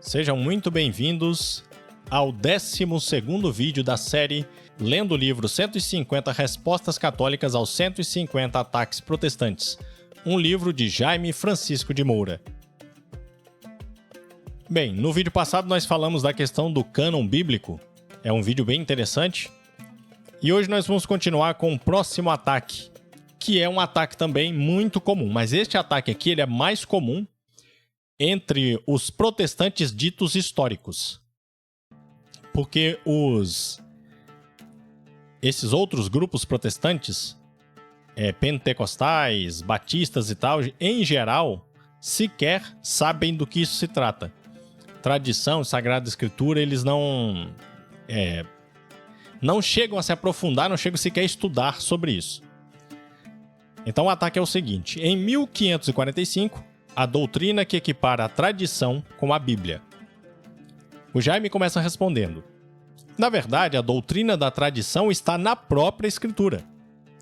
Sejam muito bem-vindos ao 12º vídeo da série Lendo o livro 150 Respostas Católicas aos 150 Ataques Protestantes, um livro de Jaime Francisco de Moura. Bem, no vídeo passado nós falamos da questão do cânon bíblico, é um vídeo bem interessante, e hoje nós vamos continuar com o próximo ataque, que é um ataque também muito comum, mas este ataque aqui ele é mais comum entre os protestantes ditos históricos. Porque esses outros grupos protestantes, pentecostais, batistas e tal, em geral, sequer sabem do que isso se trata. Tradição, Sagrada Escritura, eles não chegam a se aprofundar, não chegam sequer a estudar sobre isso. Então o ataque é o seguinte: em 1545, a doutrina que equipara a tradição com a Bíblia. O Jaime começa respondendo: na verdade, a doutrina da tradição está na própria Escritura.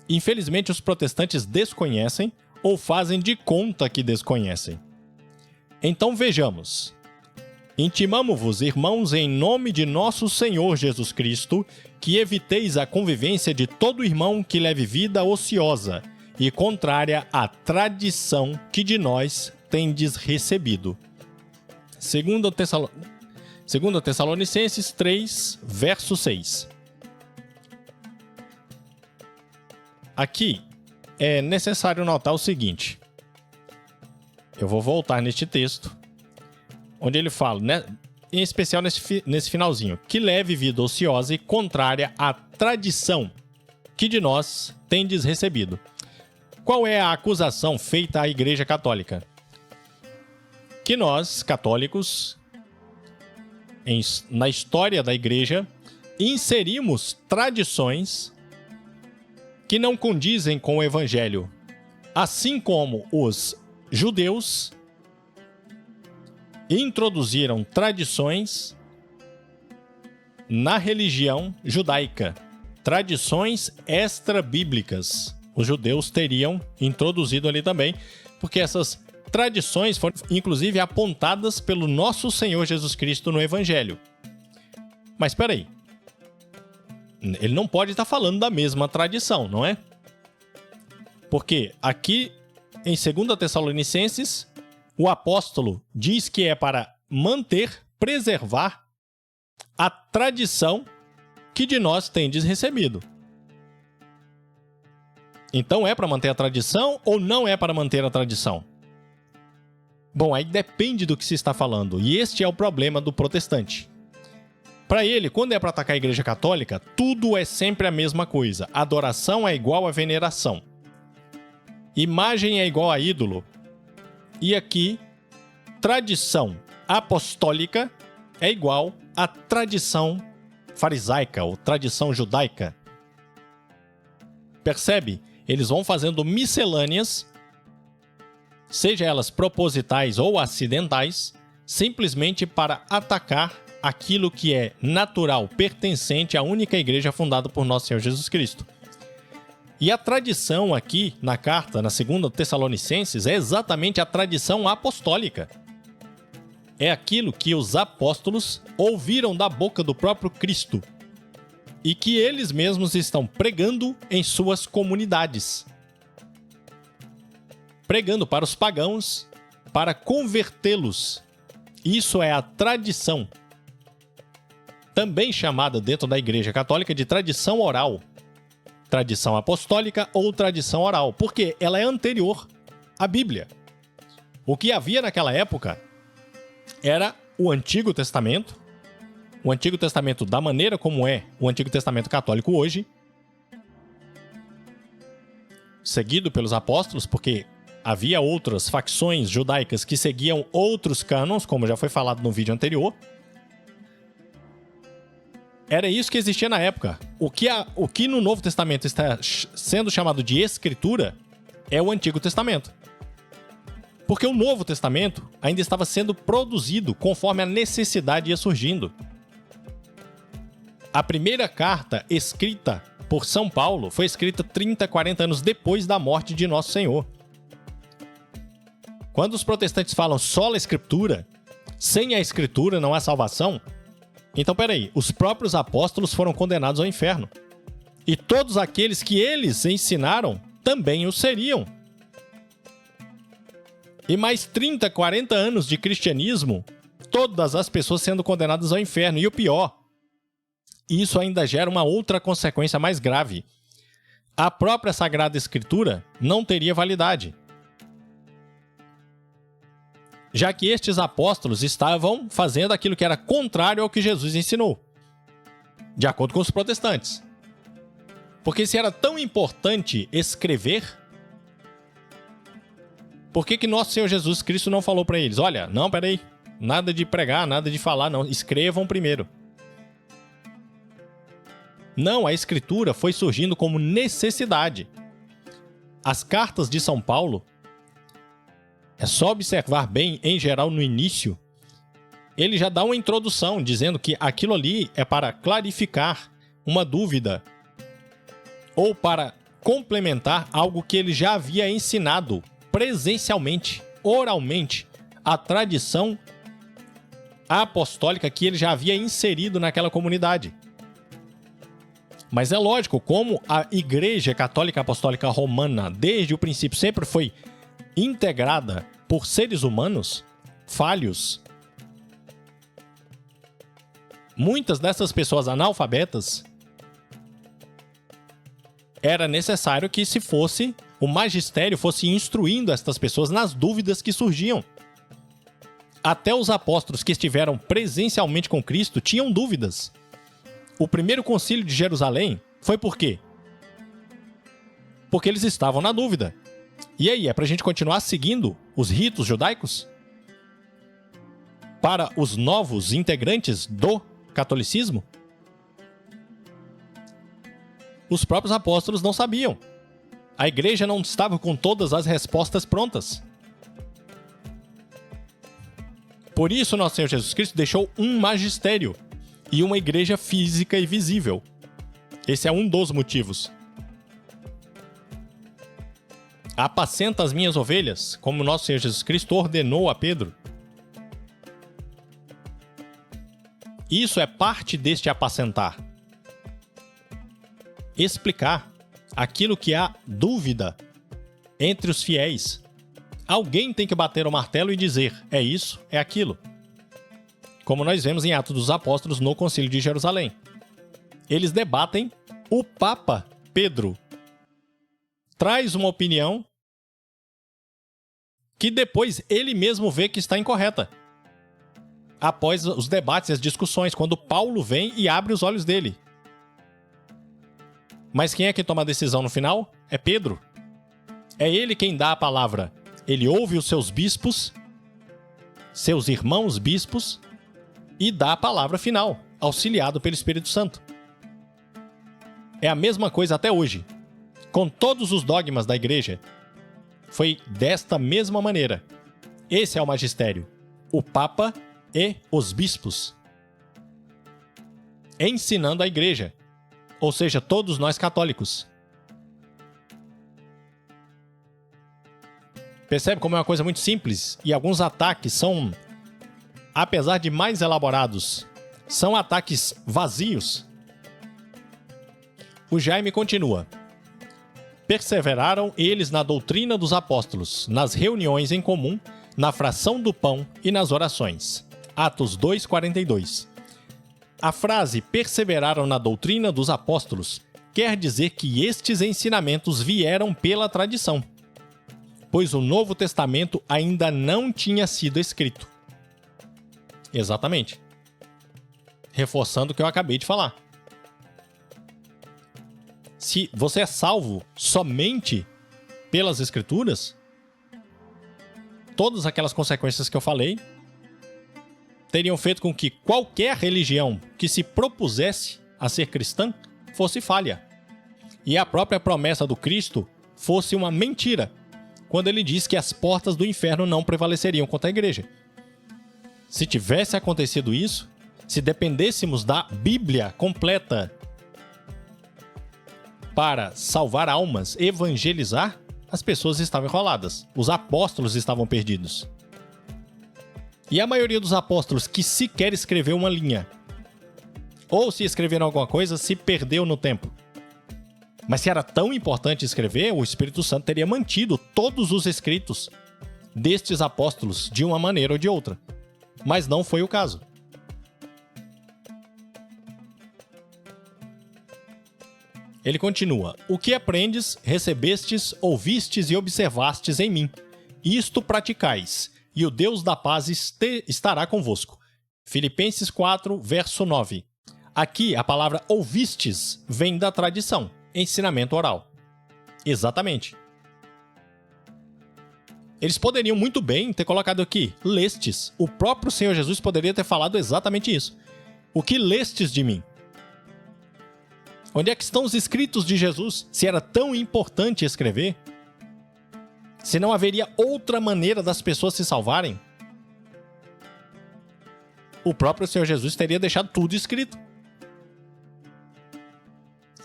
Infelizmente, os protestantes desconhecem ou fazem de conta que desconhecem. Então vejamos. Intimamo-vos, irmãos, em nome de nosso Senhor Jesus Cristo, que eviteis a convivência de todo irmão que leve vida ociosa e contrária à tradição que de nós tendes recebido. 2 Tessalonicenses 3, verso 6. Aqui é necessário notar o seguinte. Eu vou voltar neste texto, onde ele fala, né, em especial nesse finalzinho, que leve vida ociosa e contrária à tradição que de nós tendes recebido. Qual é a acusação feita à Igreja Católica? Que nós, católicos, na história da Igreja, inserimos tradições que não condizem com o Evangelho, assim como os judeus introduziram tradições na religião judaica, tradições extra-bíblicas. Os judeus teriam introduzido ali também, porque essas tradições foram inclusive apontadas pelo nosso Senhor Jesus Cristo no Evangelho. Mas espera aí. Ele não pode estar falando da mesma tradição, não é? Porque aqui em 2 Tessalonicenses, o apóstolo diz que é para manter, preservar a tradição que de nós tendes recebido. Então é para manter a tradição ou não é para manter a tradição? Bom, aí depende do que se está falando, e este é o problema do protestante. Para ele, quando é para atacar a Igreja Católica, tudo é sempre a mesma coisa. Adoração é igual a veneração. Imagem é igual a ídolo. E aqui, tradição apostólica é igual a tradição farisaica ou tradição judaica. Percebe? Eles vão fazendo miscelâneas, seja elas propositais ou acidentais, simplesmente para atacar aquilo que é natural, pertencente à única igreja fundada por nosso Senhor Jesus Cristo. E a tradição aqui, na carta, na 2 Tessalonicenses, é exatamente a tradição apostólica. É aquilo que os apóstolos ouviram da boca do próprio Cristo e que eles mesmos estão pregando em suas comunidades. Pregando para os pagãos, para convertê-los. Isso é a tradição. Também chamada dentro da Igreja Católica de tradição oral. Tradição apostólica ou tradição oral, porque ela é anterior à Bíblia. O que havia naquela época era o Antigo Testamento, o Antigo Testamento da maneira como é o Antigo Testamento católico hoje, seguido pelos apóstolos, porque havia outras facções judaicas que seguiam outros cânons, como já foi falado no vídeo anterior. Era isso que existia na época. O que no Novo Testamento está sendo chamado de Escritura é o Antigo Testamento. Porque o Novo Testamento ainda estava sendo produzido conforme a necessidade ia surgindo. A primeira carta escrita por São Paulo foi escrita 30, 40 anos depois da morte de Nosso Senhor. Quando os protestantes falam sola escritura, sem a Escritura não há salvação, então peraí, os próprios apóstolos foram condenados ao inferno. E todos aqueles que eles ensinaram também o seriam. E mais 30, 40 anos de cristianismo, todas as pessoas sendo condenadas ao inferno. E o pior, isso ainda gera uma outra consequência mais grave. A própria Sagrada Escritura não teria validade, já que estes apóstolos estavam fazendo aquilo que era contrário ao que Jesus ensinou, de acordo com os protestantes. Porque se era tão importante escrever, por que nosso Senhor Jesus Cristo não falou para eles, olha, não, peraí, nada de pregar, nada de falar, não, escrevam primeiro. Não, a Escritura foi surgindo como necessidade. As cartas de São Paulo, é só observar bem, em geral, no início, ele já dá uma introdução, dizendo que aquilo ali é para clarificar uma dúvida ou para complementar algo que ele já havia ensinado presencialmente, oralmente, a tradição apostólica que ele já havia inserido naquela comunidade. Mas é lógico, como a Igreja Católica Apostólica Romana, desde o princípio, sempre foi integrada por seres humanos falhos, muitas dessas pessoas analfabetas, era necessário que o magistério fosse instruindo estas pessoas nas dúvidas que surgiam. Até os apóstolos que estiveram presencialmente com Cristo tinham dúvidas. O primeiro concílio de Jerusalém foi por quê? Porque eles estavam na dúvida. E aí, é pra gente continuar seguindo os ritos judaicos? Para os novos integrantes do catolicismo? Os próprios apóstolos não sabiam. A igreja não estava com todas as respostas prontas. Por isso, nosso Senhor Jesus Cristo deixou um magistério e uma igreja física e visível. Esse é um dos motivos. Apacenta as minhas ovelhas, como nosso Senhor Jesus Cristo ordenou a Pedro. Isso é parte deste apacentar. Explicar aquilo que há dúvida entre os fiéis. Alguém tem que bater o martelo e dizer, é isso, é aquilo. Como nós vemos em Atos dos Apóstolos no Concílio de Jerusalém. Eles debatem, o Papa Pedro traz uma opinião que depois ele mesmo vê que está incorreta. Após os debates e as discussões, quando Paulo vem e abre os olhos dele. Mas quem é que toma a decisão no final? É Pedro. É ele quem dá a palavra. Ele ouve os seus bispos, seus irmãos bispos, e dá a palavra final, auxiliado pelo Espírito Santo. É a mesma coisa até hoje. Com todos os dogmas da igreja, foi desta mesma maneira. Esse é o magistério. O Papa e os bispos. Ensinando a igreja. Ou seja, todos nós católicos. Percebe como é uma coisa muito simples? E alguns ataques são, apesar de mais elaborados, são ataques vazios. O Jaime continua. Perseveraram eles na doutrina dos apóstolos, nas reuniões em comum, na fração do pão e nas orações. Atos 2:42. A frase perseveraram na doutrina dos apóstolos quer dizer que estes ensinamentos vieram pela tradição, pois o Novo Testamento ainda não tinha sido escrito. Exatamente. Reforçando o que eu acabei de falar. Se você é salvo somente pelas Escrituras, todas aquelas consequências que eu falei teriam feito com que qualquer religião que se propusesse a ser cristã fosse falha. E a própria promessa do Cristo fosse uma mentira, quando ele diz que as portas do inferno não prevaleceriam contra a igreja. Se tivesse acontecido isso, se dependêssemos da Bíblia completa para salvar almas, evangelizar, as pessoas estavam enroladas. Os apóstolos estavam perdidos. E a maioria dos apóstolos que sequer escreveu uma linha, ou se escreveram alguma coisa, se perdeu no tempo. Mas se era tão importante escrever, o Espírito Santo teria mantido todos os escritos destes apóstolos de uma maneira ou de outra. Mas não foi o caso. Ele continua: o que aprendes, recebestes, ouvistes e observastes em mim, isto praticais, e o Deus da paz estará convosco. Filipenses 4, verso 9. Aqui a palavra ouvistes vem da tradição, ensinamento oral. Exatamente. Eles poderiam muito bem ter colocado aqui, lestes. O próprio Senhor Jesus poderia ter falado exatamente isso. O que lestes de mim? Onde é que estão os escritos de Jesus? Se era tão importante escrever, se não haveria outra maneira das pessoas se salvarem, o próprio Senhor Jesus teria deixado tudo escrito.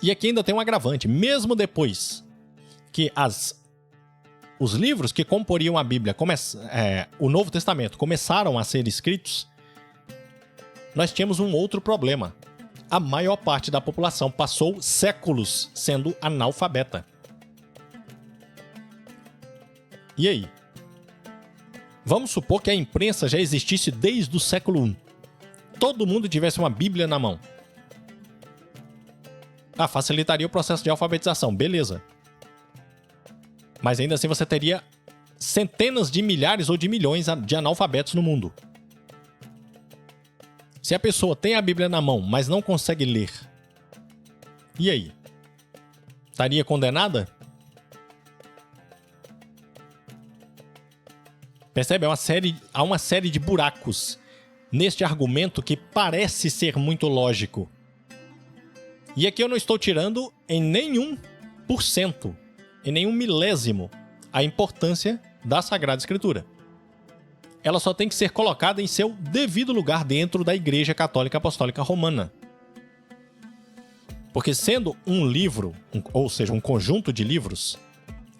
E aqui ainda tem um agravante. Mesmo depois que os livros que comporiam a Bíblia, o Novo Testamento, começaram a ser escritos, nós tínhamos um outro problema. A maior parte da população passou séculos sendo analfabeta. E aí? Vamos supor que a imprensa já existisse desde o século I. Todo mundo tivesse uma Bíblia na mão. Facilitaria o processo de alfabetização, beleza. Mas ainda assim você teria centenas de milhares ou de milhões de analfabetos no mundo. Se a pessoa tem a Bíblia na mão, mas não consegue ler, e aí? Estaria condenada? Percebe? Há uma série de buracos neste argumento que parece ser muito lógico. E aqui eu não estou tirando em nenhum por cento, em nenhum milésimo, a importância da Sagrada Escritura. Ela só tem que ser colocada em seu devido lugar dentro da Igreja Católica Apostólica Romana. Porque sendo um livro, ou seja, um conjunto de livros,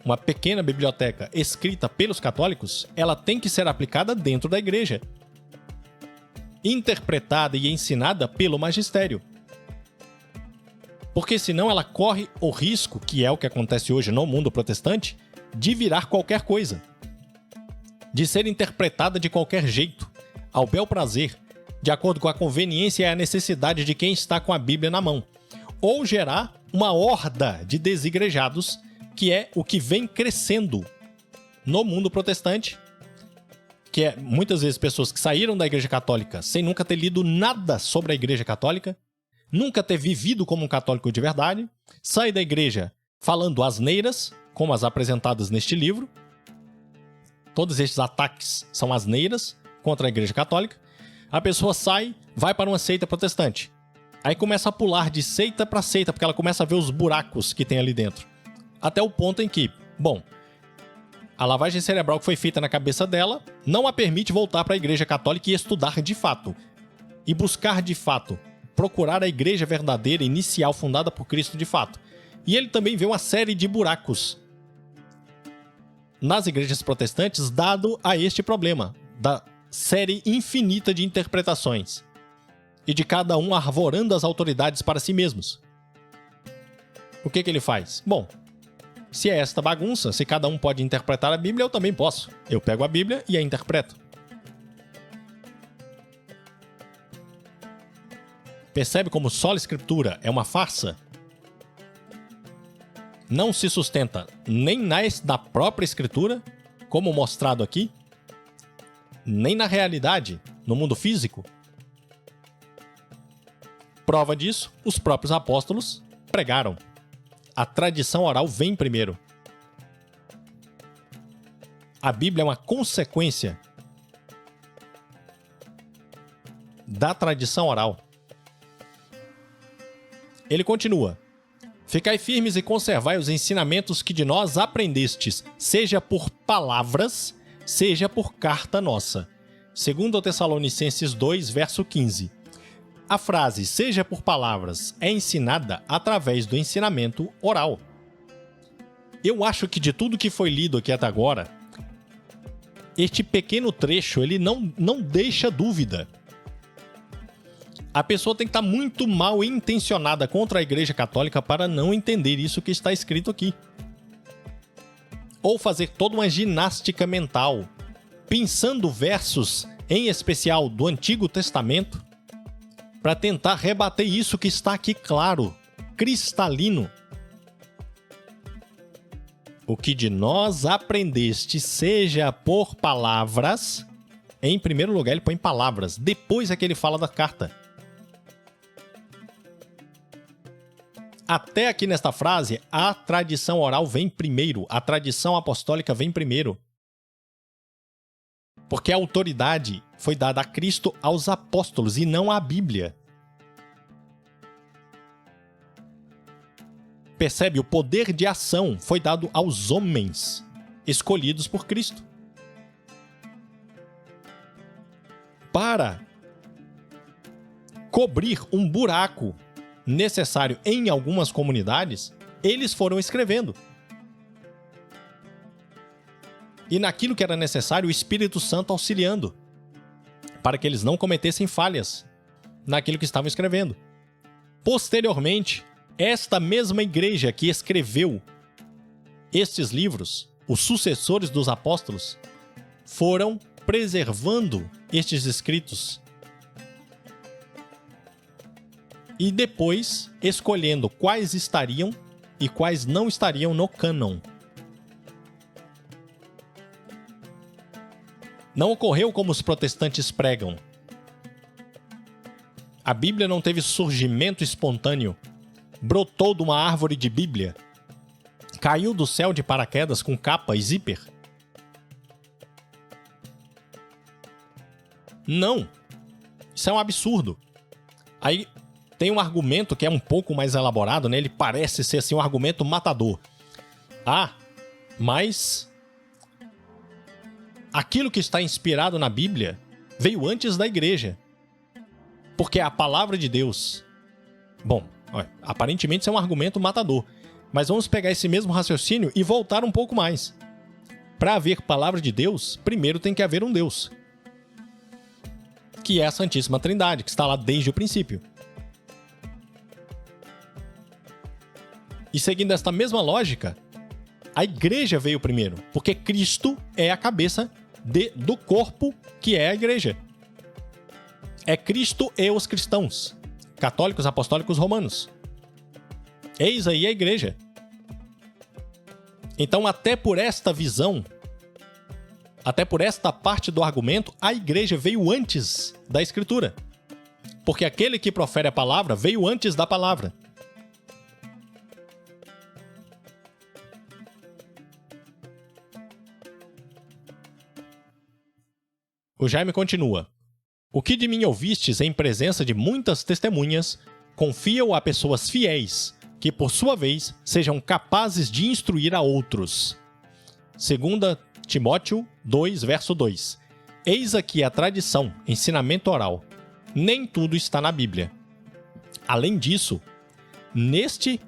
uma pequena biblioteca escrita pelos católicos, ela tem que ser aplicada dentro da Igreja, interpretada e ensinada pelo magistério. Porque senão ela corre o risco, que é o que acontece hoje no mundo protestante, de virar qualquer coisa. De ser interpretada de qualquer jeito, ao bel prazer, de acordo com a conveniência e a necessidade de quem está com a Bíblia na mão. Ou gerar uma horda de desigrejados, que é o que vem crescendo no mundo protestante, que é muitas vezes pessoas que saíram da Igreja Católica sem nunca ter lido nada sobre a Igreja Católica, nunca ter vivido como um católico de verdade, sai da igreja falando asneiras, como as apresentadas neste livro. Todos estes ataques são asneiras contra a Igreja Católica. A pessoa sai, vai para uma seita protestante. Aí começa a pular de seita para seita, porque ela começa a ver os buracos que tem ali dentro. Até o ponto em que, a lavagem cerebral que foi feita na cabeça dela não a permite voltar para a Igreja Católica e estudar de fato. E buscar de fato, procurar a igreja verdadeira, inicial, fundada por Cristo de fato. E ele também vê uma série de buracos nas igrejas protestantes, dado a este problema, da série infinita de interpretações, e de cada um arvorando as autoridades para si mesmos. O que ele faz? Bom, se é esta bagunça, se cada um pode interpretar a Bíblia, eu também posso. Eu pego a Bíblia e a interpreto. Percebe como só a Escritura é uma farsa? Não se sustenta nem na própria Escritura, como mostrado aqui, nem na realidade, no mundo físico. Prova disso, os próprios apóstolos pregaram. A tradição oral vem primeiro. A Bíblia é uma consequência da tradição oral. Ele continua: ficai firmes e conservai os ensinamentos que de nós aprendestes, seja por palavras, seja por carta nossa. 2 Tessalonicenses 2, verso 15. A frase seja por palavras é ensinada através do ensinamento oral. Eu acho que de tudo que foi lido aqui até agora, este pequeno trecho, ele não deixa dúvida. A pessoa tem que estar muito mal intencionada contra a Igreja Católica para não entender isso que está escrito aqui. Ou fazer toda uma ginástica mental, pensando versos, em especial do Antigo Testamento, para tentar rebater isso que está aqui claro, cristalino. O que de nós aprendeste, seja por palavras. Em primeiro lugar, ele põe palavras. Depois é que ele fala da carta. Até aqui nesta frase, a tradição oral vem primeiro. A tradição apostólica vem primeiro. Porque a autoridade foi dada a Cristo aos apóstolos e não à Bíblia. Percebe? O poder de ação foi dado aos homens escolhidos por Cristo. Para cobrir um buraco necessário em algumas comunidades, eles foram escrevendo. E naquilo que era necessário, o Espírito Santo auxiliando, para que eles não cometessem falhas naquilo que estavam escrevendo. Posteriormente, esta mesma igreja que escreveu estes livros, os sucessores dos apóstolos, foram preservando estes escritos e depois escolhendo quais estariam e quais não estariam no cânon. Não ocorreu como os protestantes pregam. A Bíblia não teve surgimento espontâneo. Brotou de uma árvore de Bíblia. Caiu do céu de paraquedas com capa e zíper. Não. Isso é um absurdo. Aí tem um argumento que é um pouco mais elaborado, né? Ele parece ser assim um argumento matador. Ah, mas aquilo que está inspirado na Bíblia veio antes da igreja. Porque é a palavra de Deus. Bom, aparentemente isso é um argumento matador. Mas vamos pegar esse mesmo raciocínio e voltar um pouco mais. Para haver palavra de Deus, primeiro tem que haver um Deus. Que é a Santíssima Trindade, que está lá desde o princípio. E seguindo esta mesma lógica, a igreja veio primeiro, porque Cristo é a cabeça do corpo que é a igreja. É Cristo e os cristãos, católicos, apostólicos, romanos. Eis aí a igreja. Então, até por esta visão, até por esta parte do argumento, a igreja veio antes da Escritura. Porque aquele que profere a palavra veio antes da palavra. O Jaime continua. O que de mim ouvistes em presença de muitas testemunhas, confia-o a pessoas fiéis, que por sua vez sejam capazes de instruir a outros. 2 Timóteo 2, verso 2. Eis aqui a tradição, ensinamento oral. Nem tudo está na Bíblia. Além disso, neste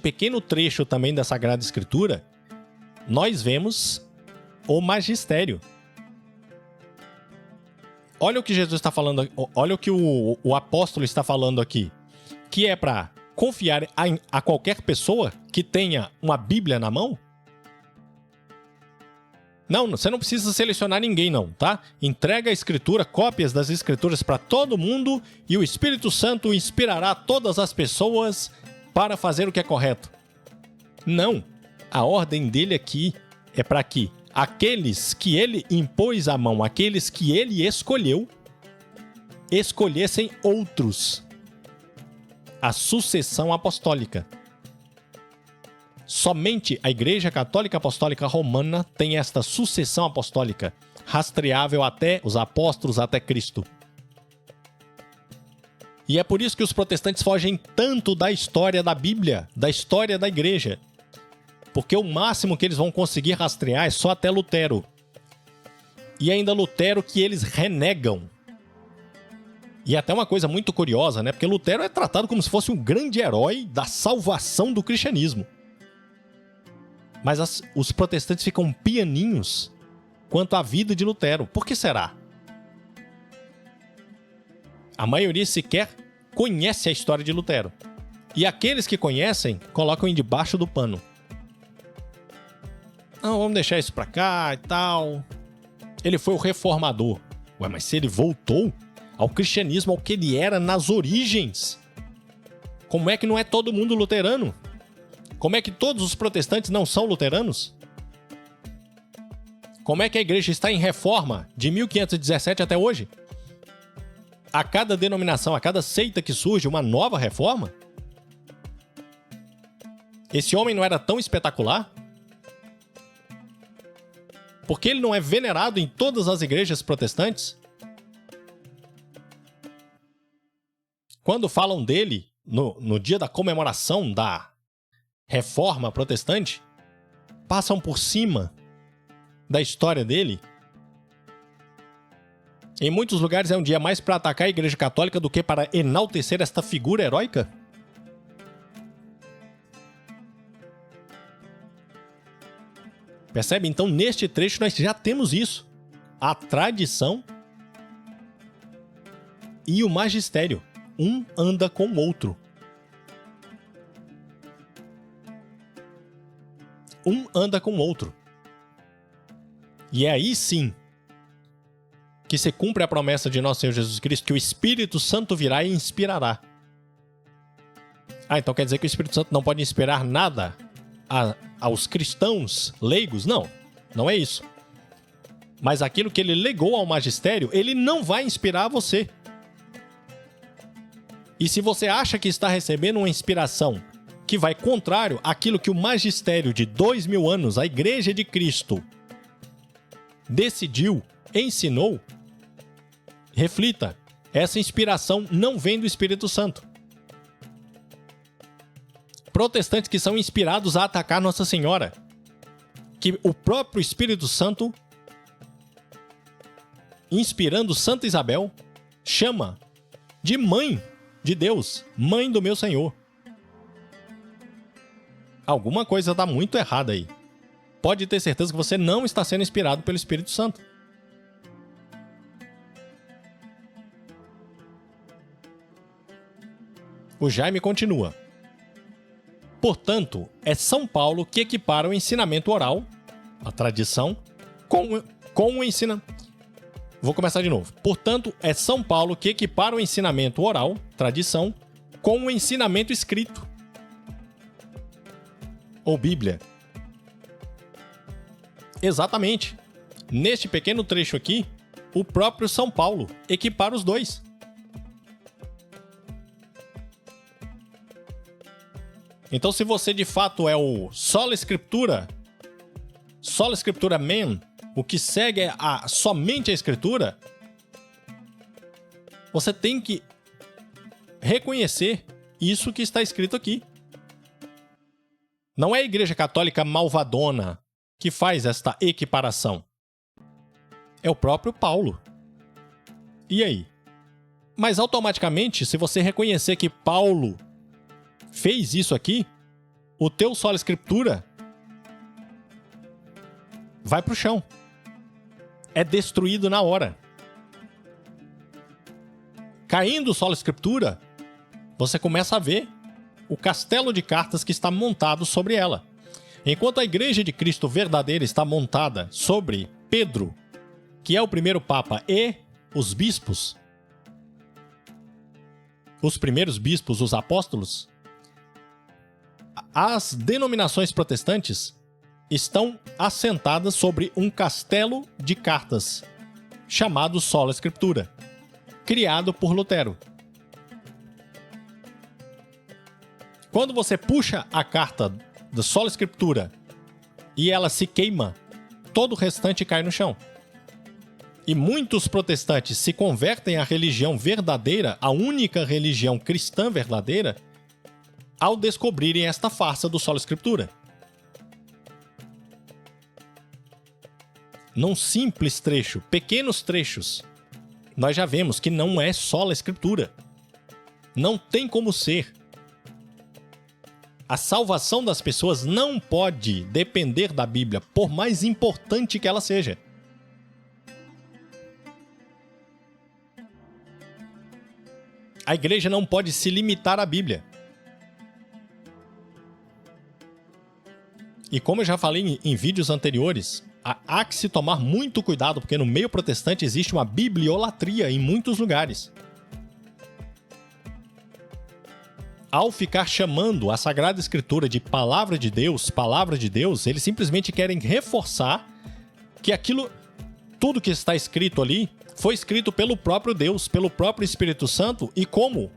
pequeno trecho também da Sagrada Escritura, nós vemos o magistério. Olha o que Jesus está falando, olha o que o apóstolo está falando aqui, que é para confiar a qualquer pessoa que tenha uma Bíblia na mão? Não, você não precisa selecionar ninguém não, tá? Entrega a Escritura, cópias das Escrituras para todo mundo e o Espírito Santo inspirará todas as pessoas para fazer o que é correto. Não, a ordem dele aqui é para que aqueles que ele impôs a mão, aqueles que ele escolheu, escolhessem outros. A sucessão apostólica. Somente a Igreja Católica Apostólica Romana tem esta sucessão apostólica, rastreável até os apóstolos, até Cristo. E é por isso que os protestantes fogem tanto da história da Bíblia, da história da Igreja. Porque o máximo que eles vão conseguir rastrear é só até Lutero. E ainda Lutero que eles renegam. E até uma coisa muito curiosa, né? Porque Lutero é tratado como se fosse um grande herói da salvação do cristianismo. Mas os protestantes ficam pianinhos quanto à vida de Lutero. Por que será? A maioria sequer conhece a história de Lutero. E aqueles que conhecem, colocam debaixo do pano. Não, vamos deixar isso pra cá e tal. Ele foi o reformador. Ué, mas se ele voltou ao cristianismo, ao que ele era nas origens, como é que não é todo mundo luterano? Como é que todos os protestantes não são luteranos? Como é que a igreja está em reforma de 1517 até hoje? A cada denominação, a cada seita que surge, uma nova reforma? Esse homem não era tão espetacular? Porque ele não é venerado em todas as igrejas protestantes? Quando falam dele, no dia da comemoração da reforma protestante, passam por cima da história dele. Em muitos lugares é um dia mais para atacar a Igreja Católica do que para enaltecer esta figura heróica. Percebe? Então, neste trecho nós já temos isso. A tradição e o magistério. Um anda com o outro. Um anda com o outro. E é aí sim que se cumpre a promessa de nosso Senhor Jesus Cristo, que o Espírito Santo virá e inspirará. Então quer dizer que o Espírito Santo não pode inspirar nada aos cristãos leigos? Não, não é isso. Mas aquilo que ele legou ao magistério, ele não vai inspirar você. E se você acha que está recebendo uma inspiração que vai contrário àquilo que o magistério de 2000 anos, a Igreja de Cristo, decidiu, ensinou, reflita, essa inspiração não vem do Espírito Santo. Protestantes que são inspirados a atacar Nossa Senhora, que o próprio Espírito Santo, inspirando Santa Isabel, chama de mãe de Deus, mãe do meu Senhor. Alguma coisa está muito errada aí. Pode ter certeza que você não está sendo inspirado pelo Espírito Santo. O Jaime continua. Portanto, é São Paulo que equipara o ensinamento oral, a tradição, com o ensino. Vou começar de novo. Portanto, é São Paulo que equipara o ensinamento oral, tradição, com o ensinamento escrito, ou Bíblia. Exatamente. Neste pequeno trecho aqui, o próprio São Paulo equipara os dois. Então, se você de fato é o sola escritura man, o que segue é somente a escritura, você tem que reconhecer isso que está escrito aqui. Não é a Igreja Católica malvadona que faz esta equiparação. É o próprio Paulo. E aí? Mas automaticamente, se você reconhecer que Paulo fez isso aqui, o teu sola escritura vai pro chão. É destruído na hora. Caindo o sola escritura, você começa a ver o castelo de cartas que está montado sobre ela. Enquanto a Igreja de Cristo verdadeira está montada sobre Pedro, que é o primeiro Papa, e os bispos, os primeiros bispos, os apóstolos, as denominações protestantes estão assentadas sobre um castelo de cartas, chamado Sola Escritura, criado por Lutero. Quando você puxa a carta da Sola Escritura e ela se queima, todo o restante cai no chão. E muitos protestantes se convertem à religião verdadeira, a única religião cristã verdadeira, ao descobrirem esta farsa do Sola Escritura. Num simples trecho, pequenos trechos, nós já vemos que não é Sola Escritura. Não tem como ser. A salvação das pessoas não pode depender da Bíblia, por mais importante que ela seja. A igreja não pode se limitar à Bíblia. E como eu já falei em vídeos anteriores, há que se tomar muito cuidado, porque no meio protestante existe uma bibliolatria em muitos lugares. Ao ficar chamando a Sagrada Escritura de palavra de Deus, eles simplesmente querem reforçar que aquilo, tudo que está escrito ali, foi escrito pelo próprio Deus, pelo próprio Espírito Santo, e como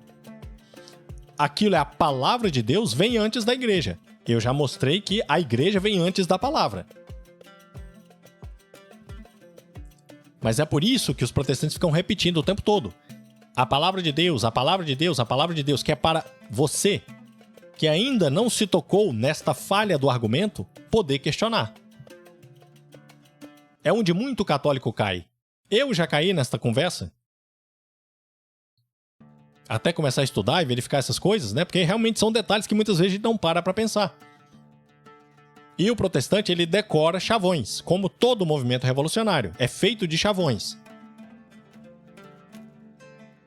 aquilo é a palavra de Deus, vem antes da igreja. Eu já mostrei que a igreja vem antes da palavra. Mas é por isso que os protestantes ficam repetindo o tempo todo. A palavra de Deus, a palavra de Deus, a palavra de Deus, que é para você, que ainda não se tocou nesta falha do argumento, poder questionar. É onde muito católico cai. Eu já caí nesta conversa. Até começar a estudar e verificar essas coisas, né? Porque realmente são detalhes que muitas vezes a gente não para pensar. E o protestante, ele decora chavões, como todo movimento revolucionário. É feito de chavões.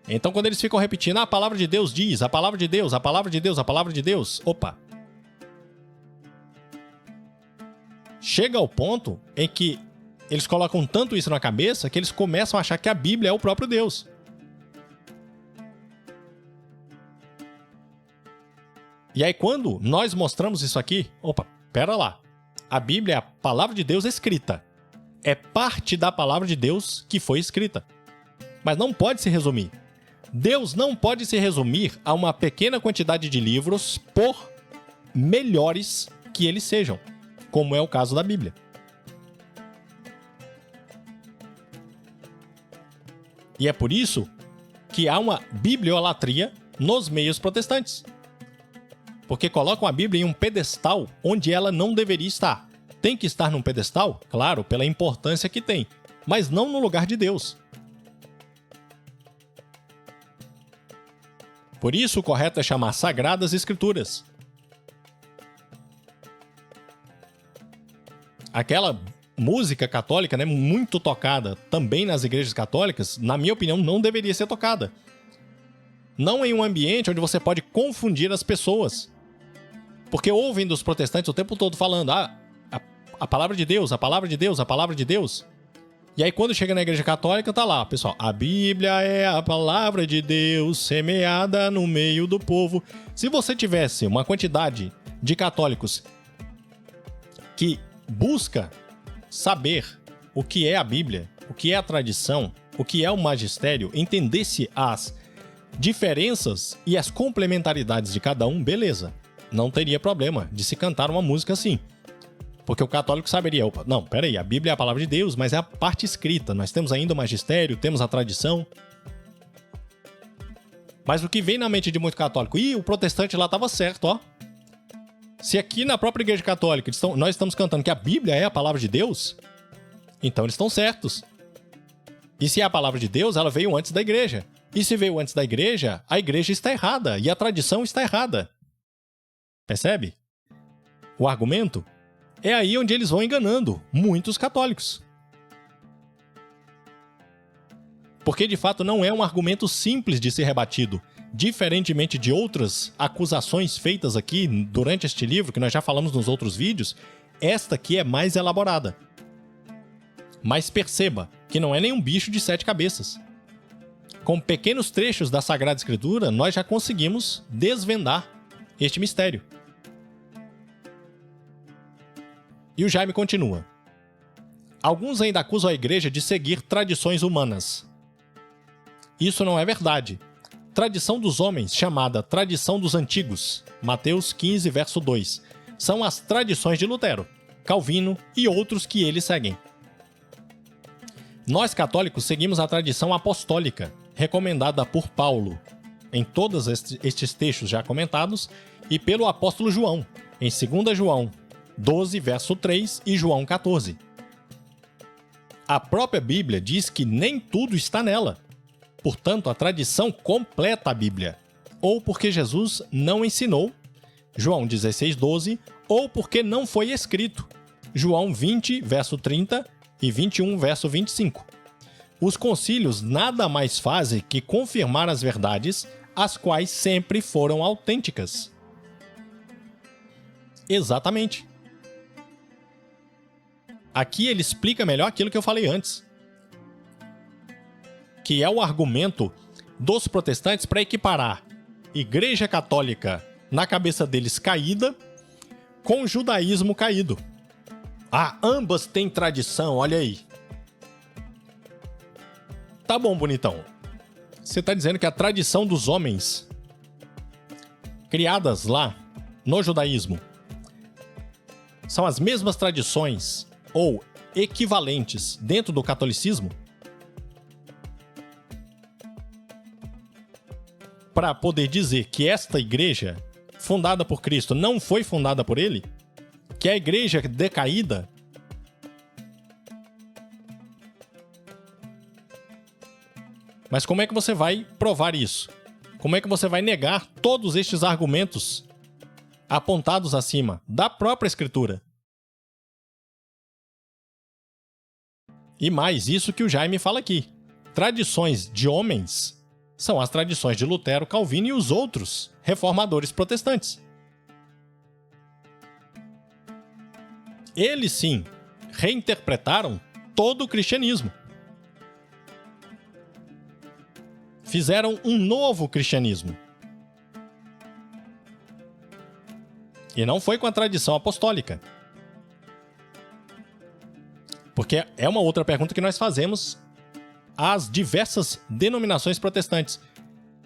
Então, quando eles ficam repetindo, a palavra de Deus diz, a palavra de Deus, a palavra de Deus, a palavra de Deus, opa. Chega ao ponto em que eles colocam tanto isso na cabeça que eles começam a achar que a Bíblia é o próprio Deus. E aí, quando nós mostramos isso aqui, opa, pera lá. A Bíblia é a palavra de Deus escrita. É parte da palavra de Deus que foi escrita. Mas não pode se resumir. Deus não pode se resumir a uma pequena quantidade de livros, por melhores que eles sejam, como é o caso da Bíblia. E é por isso que há uma bibliolatria nos meios protestantes. Porque colocam a Bíblia em um pedestal onde ela não deveria estar. Tem que estar num pedestal, claro, pela importância que tem, mas não no lugar de Deus. Por isso, o correto é chamar Sagradas Escrituras. Aquela música católica, né, muito tocada também nas igrejas católicas, na minha opinião, não deveria ser tocada. Não em um ambiente onde você pode confundir as pessoas. Porque ouvem dos protestantes o tempo todo falando a palavra de Deus, a palavra de Deus, a palavra de Deus. E aí quando chega na igreja católica, tá lá, pessoal, a Bíblia é a palavra de Deus semeada no meio do povo. Se você tivesse uma quantidade de católicos que busca saber o que é a Bíblia, o que é a tradição, o que é o magistério, entendesse as diferenças e as complementaridades de cada um, beleza. Não teria problema de se cantar uma música assim. Porque o católico saberia, opa, não, peraí, a Bíblia é a palavra de Deus, mas é a parte escrita. Nós temos ainda o magistério, temos a tradição. Mas o que vem na mente de muito católico, o protestante lá estava certo, ó. Se aqui na própria igreja católica nós estamos cantando que a Bíblia é a palavra de Deus, então eles estão certos. E se é a palavra de Deus, ela veio antes da igreja. E se veio antes da igreja, a igreja está errada e a tradição está errada. Percebe? O argumento é aí onde eles vão enganando muitos católicos. Porque de fato não é um argumento simples de ser rebatido. Diferentemente de outras acusações feitas aqui durante este livro, que nós já falamos nos outros vídeos, esta aqui é mais elaborada. Mas perceba que não é nenhum bicho de 7 cabeças. Com pequenos trechos da Sagrada Escritura, nós já conseguimos desvendar este mistério. E o Jaime continua. Alguns ainda acusam a igreja de seguir tradições humanas. Isso não é verdade. Tradição dos homens, chamada tradição dos antigos, Mateus 15, verso 2, são as tradições de Lutero, Calvino e outros que eles seguem. Nós católicos seguimos a tradição apostólica, recomendada por Paulo, em todos estes textos já comentados, e pelo apóstolo João, em 2 João 12, verso 3 e João 14. A própria Bíblia diz que nem tudo está nela. Portanto, a tradição completa a Bíblia. Ou porque Jesus não ensinou, João 16, 12, ou porque não foi escrito, João 20, verso 30 e 21, verso 25. Os concílios nada mais fazem que confirmar as verdades as quais sempre foram autênticas. Exatamente. Aqui ele explica melhor aquilo que eu falei antes, que é o argumento dos protestantes para equiparar Igreja Católica, na cabeça deles, caída, com o judaísmo caído. Ah, ambas têm tradição, olha aí. Tá bom, bonitão. Você está dizendo que a tradição dos homens, criadas lá no judaísmo, são as mesmas tradições ou equivalentes dentro do catolicismo? Para poder dizer que esta igreja, fundada por Cristo, não foi fundada por ele? Que a igreja decaída? Mas como é que você vai provar isso? Como é que você vai negar todos estes argumentos apontados acima da própria Escritura? E mais isso que o Jaime fala aqui. Tradições de homens são as tradições de Lutero, Calvino e os outros reformadores protestantes. Eles, sim, reinterpretaram todo o cristianismo. Fizeram um novo cristianismo. E não foi com a tradição apostólica. Porque é uma outra pergunta que nós fazemos às diversas denominações protestantes.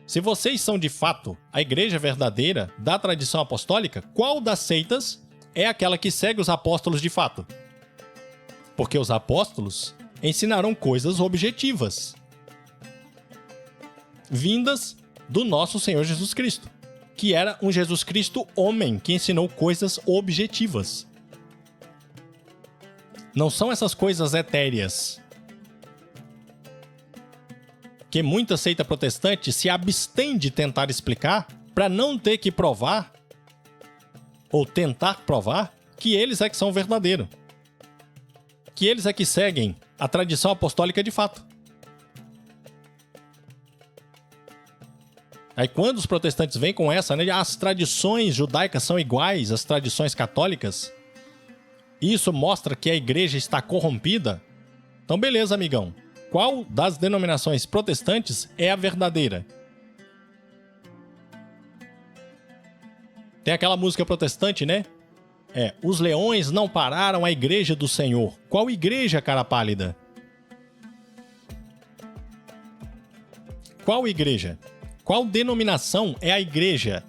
Se vocês são de fato a igreja verdadeira da tradição apostólica, qual das seitas é aquela que segue os apóstolos de fato? Porque os apóstolos ensinaram coisas objetivas, vindas do nosso Senhor Jesus Cristo, que era um Jesus Cristo homem que ensinou coisas objetivas. Não são essas coisas etéreas que muita seita protestante se abstém de tentar explicar para não ter que provar ou tentar provar que eles é que são verdadeiros, que eles é que seguem a tradição apostólica de fato. Aí quando os protestantes vêm com essa, né, as tradições judaicas são iguais às tradições católicas, isso mostra que a igreja está corrompida. Então beleza, amigão. Qual das denominações protestantes é a verdadeira? Tem aquela música protestante, né? Os leões não pararam a igreja do Senhor. Qual igreja, cara pálida? Qual igreja? Qual denominação é a igreja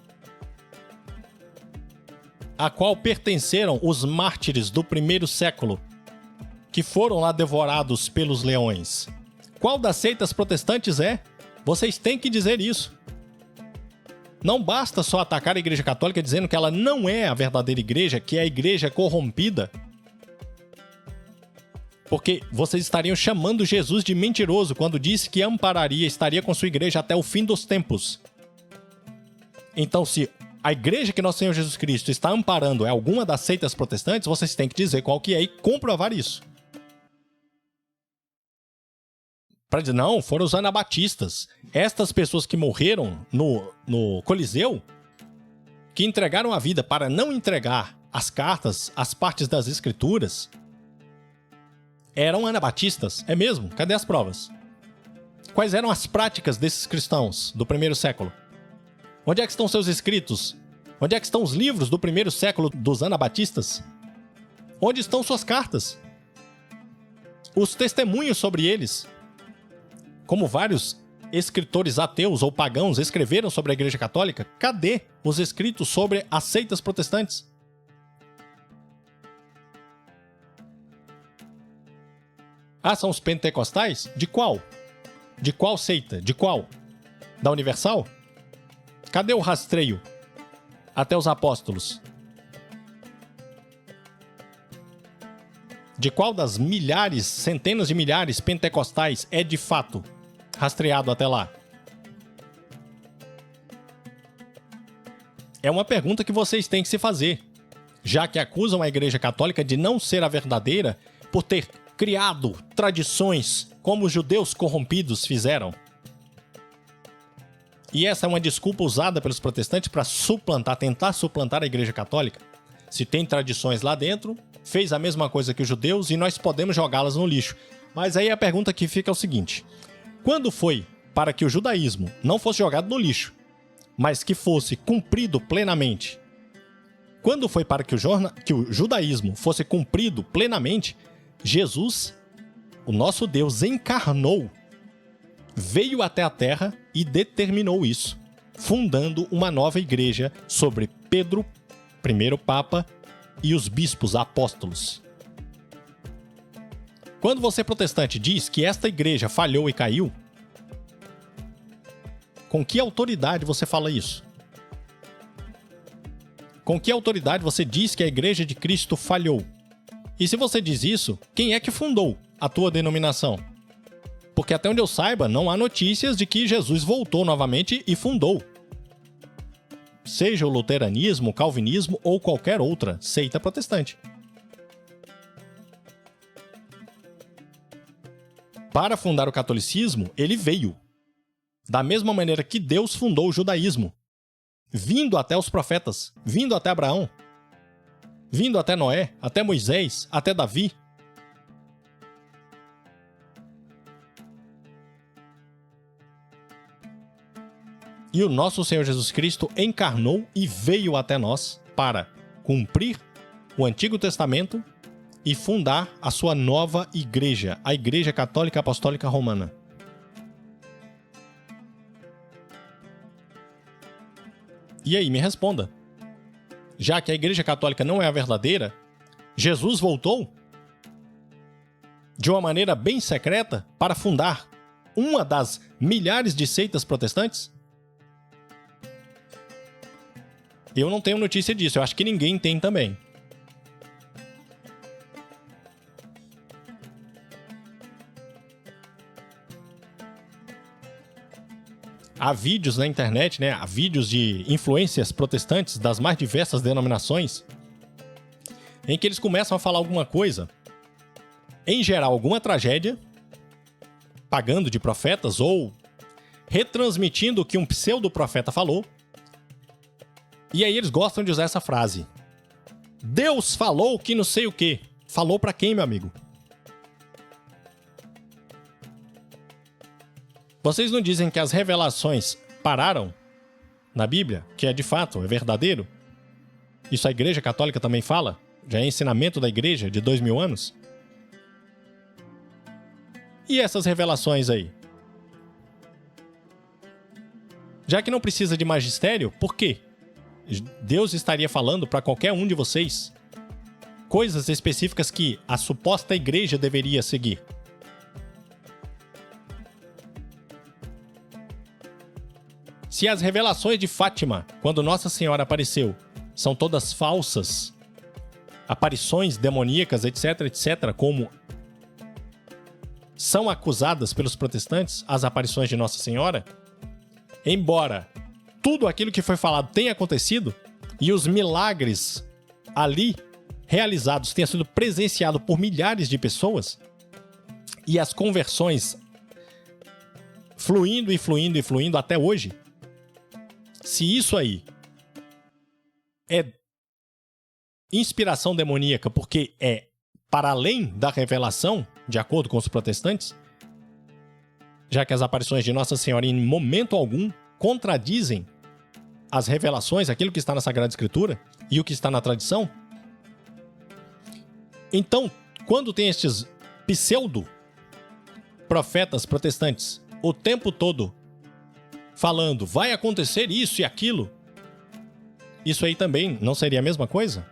a qual pertenceram os mártires do primeiro século, que foram lá devorados pelos leões? Qual das seitas protestantes é? Vocês têm que dizer isso. Não basta só atacar a Igreja Católica dizendo que ela não é a verdadeira igreja, que é a igreja corrompida. Porque vocês estariam chamando Jesus de mentiroso quando disse que ampararia, estaria com sua igreja até o fim dos tempos. Então, se a igreja que nosso Senhor Jesus Cristo está amparando é alguma das seitas protestantes, vocês têm que dizer qual que é e comprovar isso. Para dizer, não, foram os anabatistas. Estas pessoas que morreram no Coliseu, que entregaram a vida para não entregar as cartas, as partes das Escrituras, eram anabatistas. É mesmo? Cadê as provas? Quais eram as práticas desses cristãos do primeiro século? Onde é que estão seus escritos? Onde é que estão os livros do primeiro século dos anabatistas? Onde estão suas cartas? Os testemunhos sobre eles? Como vários escritores ateus ou pagãos escreveram sobre a Igreja Católica, cadê os escritos sobre as seitas protestantes? Ah, são os pentecostais? De qual? De qual seita? De qual? Da Universal? Cadê o rastreio até os apóstolos? De qual das milhares, centenas de milhares pentecostais é de fato rastreado até lá? É uma pergunta que vocês têm que se fazer, já que acusam a Igreja Católica de não ser a verdadeira por ter criado tradições como os judeus corrompidos fizeram. E essa é uma desculpa usada pelos protestantes para tentar suplantar a Igreja Católica. Se tem tradições lá dentro, fez a mesma coisa que os judeus e nós podemos jogá-las no lixo. Mas aí a pergunta que fica é o seguinte: quando foi para que o judaísmo não fosse jogado no lixo, mas que fosse cumprido plenamente? Quando foi para que o judaísmo fosse cumprido plenamente, Jesus, o nosso Deus, encarnou, veio até a terra e determinou isso, fundando uma nova igreja sobre Pedro, primeiro Papa, e os bispos apóstolos. Quando você, protestante, diz que esta igreja falhou e caiu, com que autoridade você fala isso? Com que autoridade você diz que a Igreja de Cristo falhou? E se você diz isso, quem é que fundou a tua denominação? Porque até onde eu saiba, não há notícias de que Jesus voltou novamente e fundou. Seja o luteranismo, o calvinismo ou qualquer outra seita protestante. Para fundar o catolicismo, ele veio. Da mesma maneira que Deus fundou o judaísmo. Vindo até os profetas, vindo até Abraão, vindo até Noé, até Moisés, até Davi. E o nosso Senhor Jesus Cristo encarnou e veio até nós para cumprir o Antigo Testamento e fundar a sua nova igreja, a Igreja Católica Apostólica Romana. E aí, me responda. Já que a Igreja Católica não é a verdadeira, Jesus voltou de uma maneira bem secreta para fundar uma das milhares de seitas protestantes? Eu não tenho notícia disso, eu acho que ninguém tem também. Há vídeos na internet, né? Há vídeos de influências protestantes das mais diversas denominações em que eles começam a falar alguma coisa, em geral alguma tragédia, pagando de profetas ou retransmitindo o que um pseudo-profeta falou. E aí eles gostam de usar essa frase: Deus falou que não sei o quê. Falou pra quem, meu amigo? Vocês não dizem que as revelações pararam na Bíblia? Que é de fato, é verdadeiro? Isso a Igreja Católica também fala? Já é ensinamento da Igreja de 2000 anos? E essas revelações aí? Já que não precisa de magistério, por quê? Deus estaria falando para qualquer um de vocês coisas específicas que a suposta igreja deveria seguir. Se as revelações de Fátima, quando Nossa Senhora apareceu, são todas falsas, aparições demoníacas, etc, etc, como são acusadas pelos protestantes as aparições de Nossa Senhora, embora tudo aquilo que foi falado tenha acontecido e os milagres ali realizados tenham sido presenciados por milhares de pessoas e as conversões fluindo e fluindo e fluindo até hoje, se isso aí é inspiração demoníaca porque é para além da revelação, de acordo com os protestantes, já que as aparições de Nossa Senhora em momento algum contradizem as revelações, aquilo que está na Sagrada Escritura e o que está na tradição, então, quando tem estes pseudo-profetas protestantes o tempo todo falando, vai acontecer isso e aquilo, isso aí também não seria a mesma coisa?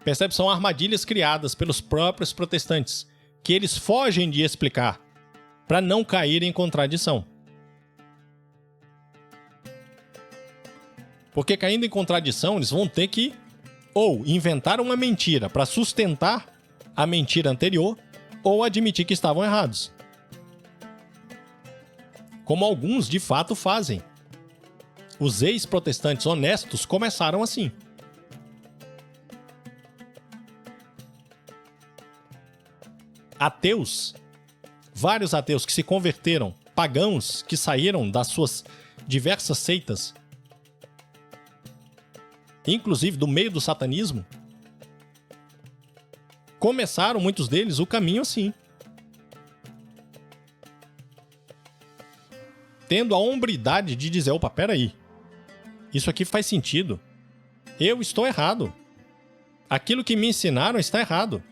Percebe? São armadilhas criadas pelos próprios protestantes, que eles fogem de explicar, para não cair em contradição. Porque caindo em contradição, eles vão ter que ou inventar uma mentira para sustentar a mentira anterior, ou admitir que estavam errados. Como alguns de fato fazem. Os ex-protestantes honestos começaram assim. ateus, vários ateus que se converteram, pagãos que saíram das suas diversas seitas, inclusive do meio do satanismo, começaram, muitos deles, o caminho assim. Tendo a hombridade de dizer, opa, peraí, isso aqui faz sentido. Eu estou errado. Aquilo que me ensinaram está errado.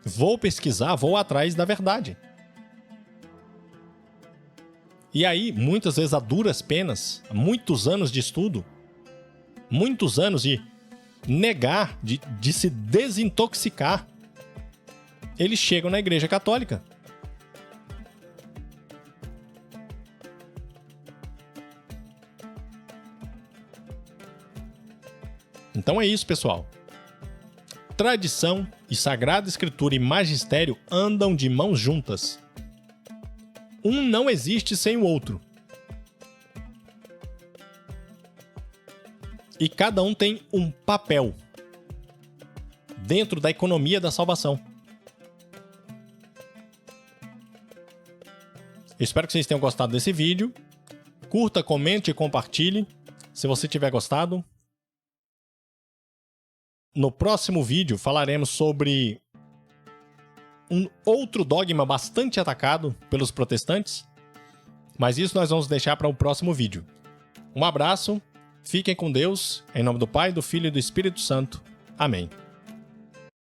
Vou pesquisar, vou atrás da verdade. E aí, muitas vezes, a duras penas, muitos anos de estudo, muitos anos de negar, de se desintoxicar, eles chegam na Igreja Católica. Então é isso, pessoal. Tradição e Sagrada Escritura e magistério andam de mãos juntas. Um não existe sem o outro. E cada um tem um papel dentro da economia da salvação. Eu espero que vocês tenham gostado desse vídeo. Curta, comente e compartilhe se você tiver gostado. No próximo vídeo falaremos sobre um outro dogma bastante atacado pelos protestantes, mas isso nós vamos deixar para o próximo vídeo. Um abraço, fiquem com Deus, em nome do Pai, do Filho e do Espírito Santo. Amém.